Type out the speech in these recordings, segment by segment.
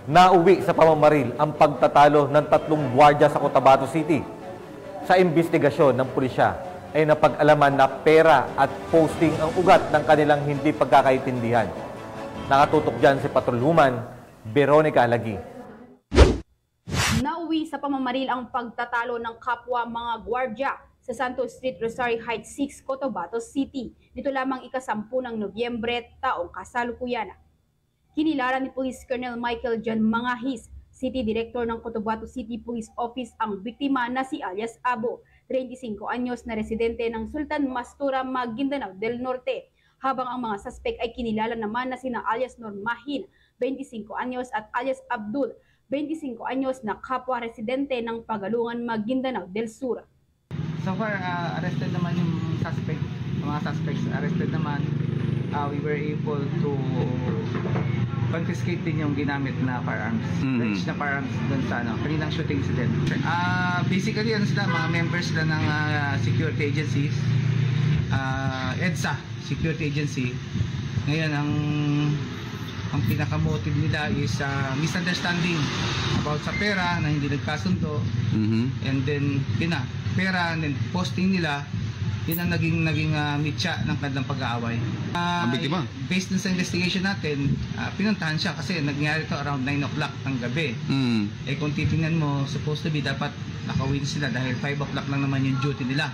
Nauwi sa pamamaril ang pagtatalo ng 3 gwardiya sa Cotabato City. Sa investigasyon ng pulisya ay napag-alaman na pera at posting ang ugat ng kanilang hindi pagkakaintindihan. Nakatutok dyan si Patrolwoman Veronica Lagi. Nauwi sa pamamaril ang pagtatalo ng kapwa mga gwardiya sa Santos Street, Rosario Heights 6, Cotabato City. Nito lamang ika-10 ng Nobyembre taong kasalukuyan. Kinilala ni Police Colonel Michael John Mangahis, City Director ng Cotabato City Police Office, ang biktima na si alias Abo, 35 anyos na residente ng Sultan Mastura, Maguindanao del Norte, habang ang mga suspect ay kinilala naman na sina alias Normahin, 25 anyos at alias Abdul, 25 anyos na kapwa residente ng Pagalungan, Maguindanao del Sur. So far, arrested naman yung suspect, mga suspects arrested naman. We were able to confiscate din yung ginamit na firearms, range na firearms doon sa kaninang shooting incident. Basically, sila, mga members sila ng security agencies, EDSA security agency. Ngayon, ang pinaka-motive nila is misunderstanding about sa pera na hindi nagkasundo, and then pera and then posting nila. Yun ang naging mitya ng kanilang pag-aaway. Ang biktima? Based dun sa investigation natin, pinuntahan siya kasi nangyari to around 9 o'clock ng gabi. Eh kung titingnan mo, supposed to be dapat nakawin sila dahil 5 o'clock lang naman yung duty nila.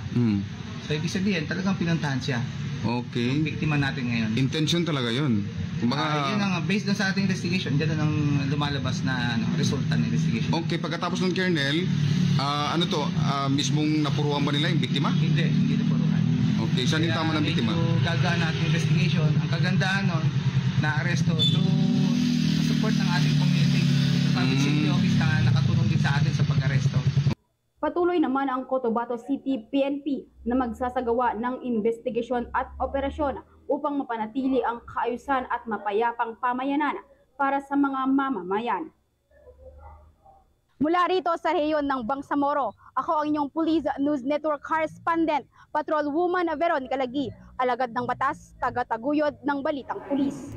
So ibig sabihin, talagang pinuntahan siya. Okay. Yung biktima natin ngayon. Intention talaga yun. Kumbaga, yun ang based dun sa ating investigation, dyan ang lumalabas na resulta ng investigation. okay, pagkatapos ng Colonel, mismong napuruan ba nila yung biktima? Hindi napuruhan. Okay, saan yung tama ng biktima? Kaya gagaan natin investigation. Ang kagandahan nun, na-aresto to support ng ating community. Public Safety Office na nakatulong din sa atin sa pag-aresto. Patuloy naman ang Cotabato City PNP na magsasagawa ng investigasyon at operasyon upang mapanatili ang kaayusan at mapayapang pamayanan para sa mga mamamayan. Mula rito sa rehiyon ng Bangsamoro, ako ang inyong Police News Network Correspondent, Patrolwoman Veronica Lagi, alagad ng batas, tagataguyod ng balitang pulis.